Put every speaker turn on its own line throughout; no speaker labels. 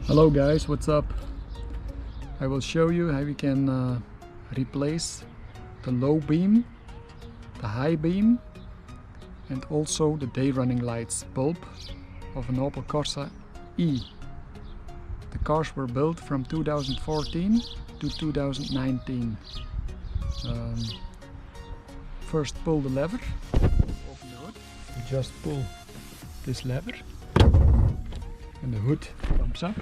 Hello guys, what's up? I will show you how we can replace the low beam, the high beam and also the day running lights bulb of an Opel Corsa E. The cars were built from 2014 to 2019. First pull the lever, open the hood, you just pull this lever and the hood pumps up.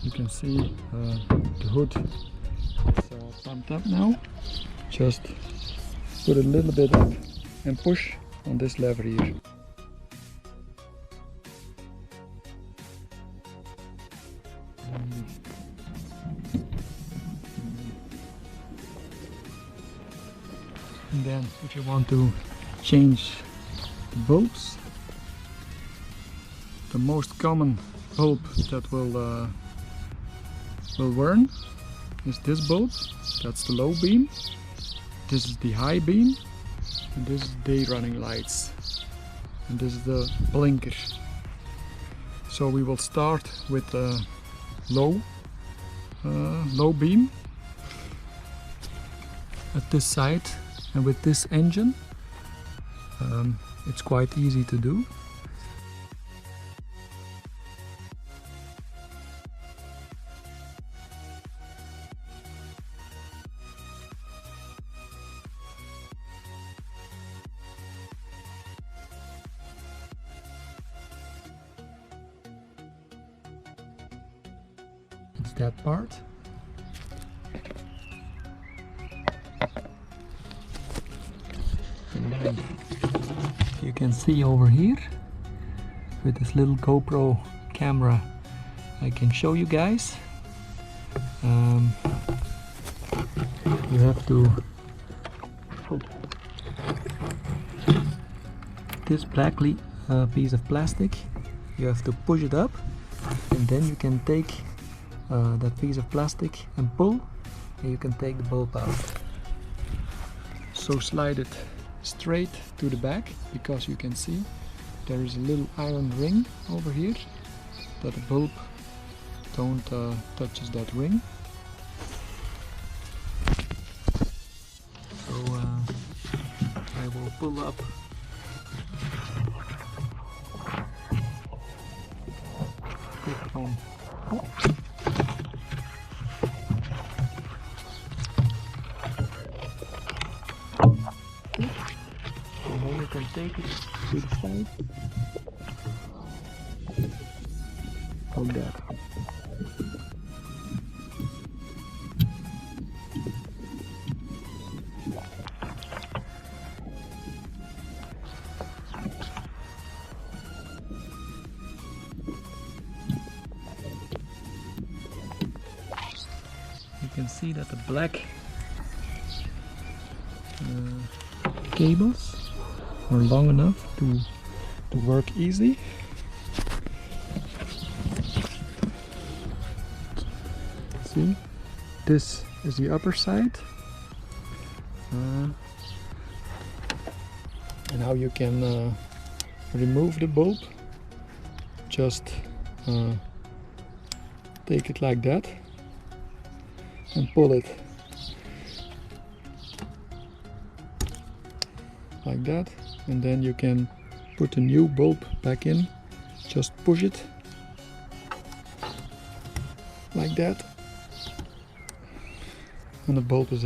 You can see the hood is pumped up now. Just put it a little bit up and push on this lever here. And then if you want to change the bulbs, the most common bulb that will burn is this bulb. That's the low beam. This is the high beam, and this is day running lights, and this is the blinker. So we will start with the low beam at this side, and with this engine it's quite easy to do. It's that part. And then you can see over here with this little GoPro camera, I can show you guys. You have to put this black piece of plastic, you have to push it up, and then you can take that piece of plastic and pull, and you can take the bulb out. So slide it straight to the back, because you can see there is a little iron ring over here that the bulb don't touches that ring. So I will pull up click on. And then you can take it to the side like that. You can see that the black cables are long enough to work easy. See, this is the upper side, and how you can remove the bulb. Just take it like that and pull it like that, and then you can put a new bulb back in. Just push it like that, and the bulb is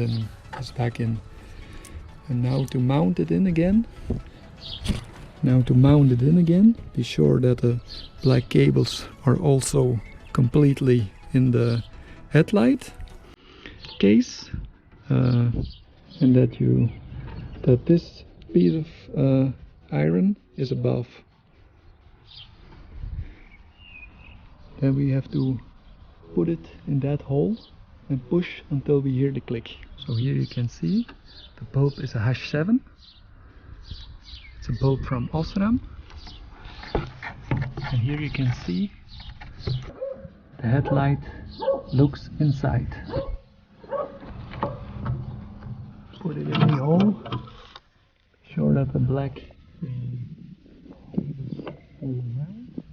back in. And now to mount it in again, be sure that the black cables are also completely in the headlight case, and that this piece of iron is above. Then we have to put it in that hole and push until we hear the click. So here you can see the bulb is a #7. It's a bulb from Osram, and here you can see the headlight looks inside. Put it in the hole. Be sure that the black cables all around.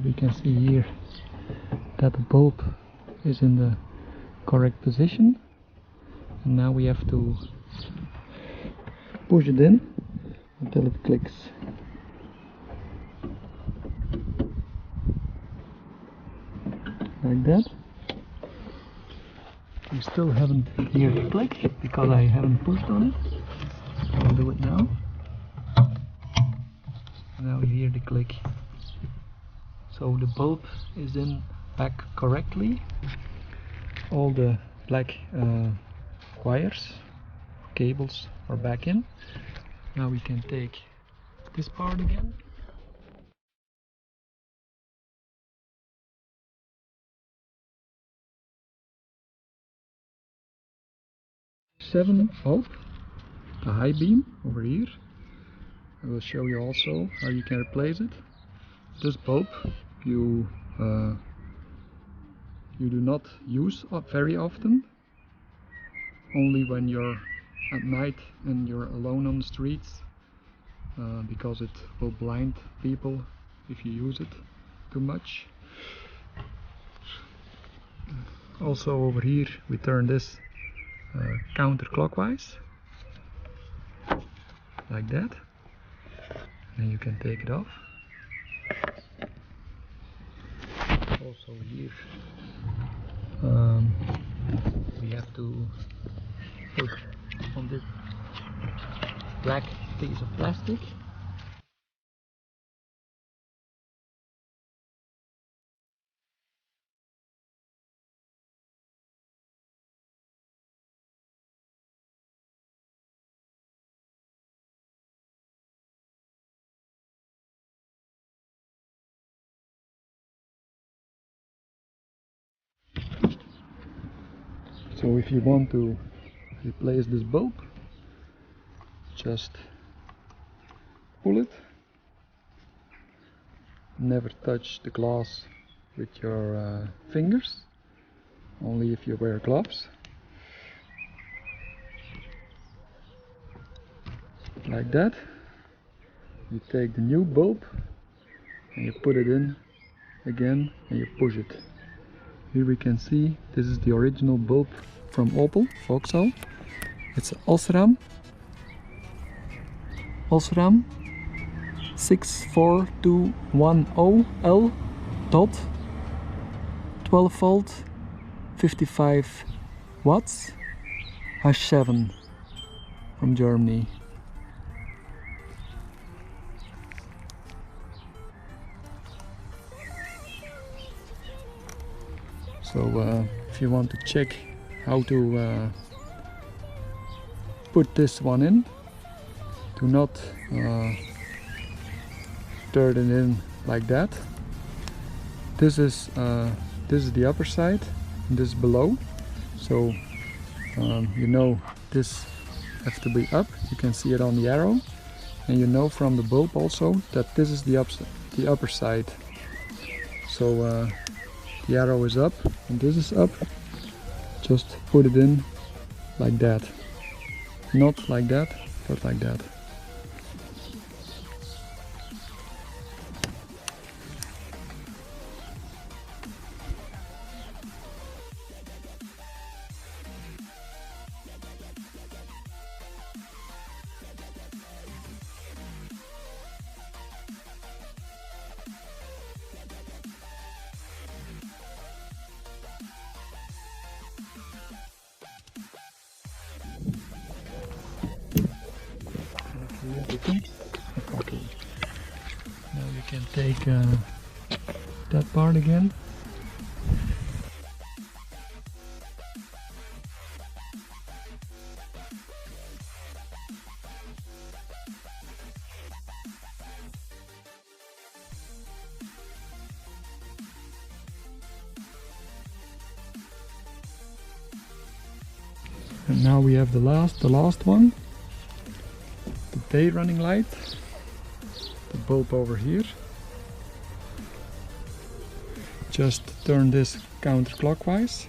we can see here that the bulb is in the correct position, and now we have to push it in until it clicks. Like that. We still haven't heard the click because I haven't pushed on it. I'll do it now. Now you hear the click. So the bulb is in back correctly. All the black wires, cables are back in. Now we can take this part again. 7 bulb, the high beam over here. I will show you also how you can replace it. This bulb you do not use very often, only when you're at night and you're alone on the streets, because it will blind people if you use it too much. Also over here we turn this counterclockwise, like that, and you can take it off. Also here we have to put on this black piece of plastic. So if you want to replace this bulb, just pull it. Never touch the glass with your fingers, only if you wear gloves. Like that. You take the new bulb and you put it in again and you push it. Here we can see this is the original bulb from Opel, Vauxhall. It's Osram 64210L dot 12 volt 55 watts H7 from Germany. So if you want to check how to put this one in, do not turn it in like that. This is the upper side and this is below. So you know this has to be up. You can see it on the arrow, and you know from the bulb also that this is the upper side. So the arrow is up and this is up. Just put it in like that. Not like that, but like that. Okay. Now you can take that part again. And now we have the last one. The day running light, the bulb over here. Just turn this counterclockwise,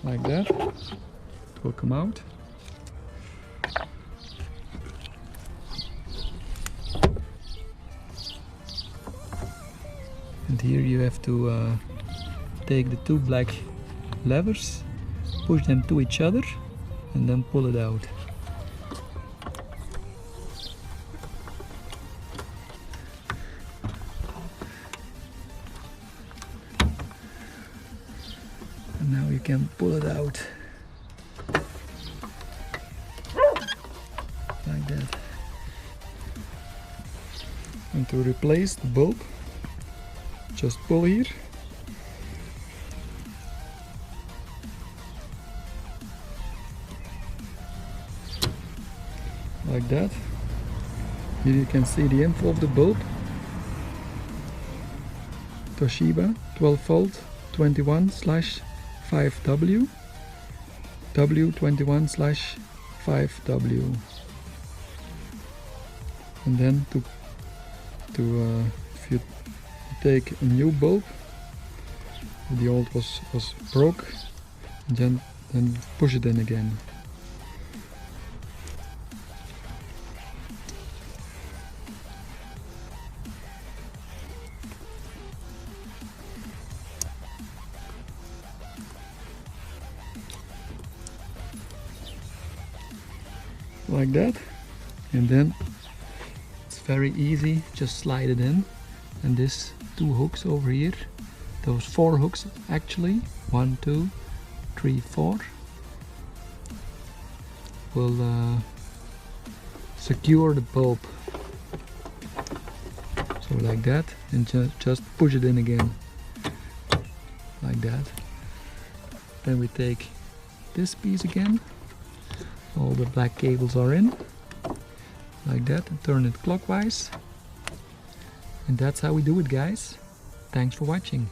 like that. It will come out. And here you have to take the two black levers, push them to each other, and then pull it out. And now you can pull it out like that. And to replace the bulb, just pull here. Like that. Here you can see the info of the bulb. Toshiba 12 volt 21/5W W21/5W. And then if you take a new bulb, the old was broke, and then push it in again. Like that, and then it's very easy, just slide it in. And these two hooks over here, those 4 hooks actually, 1, 2, 3, 4, will secure the bulb. So like that, and just push it in again, like that. Then we take this piece again. All the black cables are in, like that, and turn it clockwise. And that's how we do it, guys. Thanks for watching.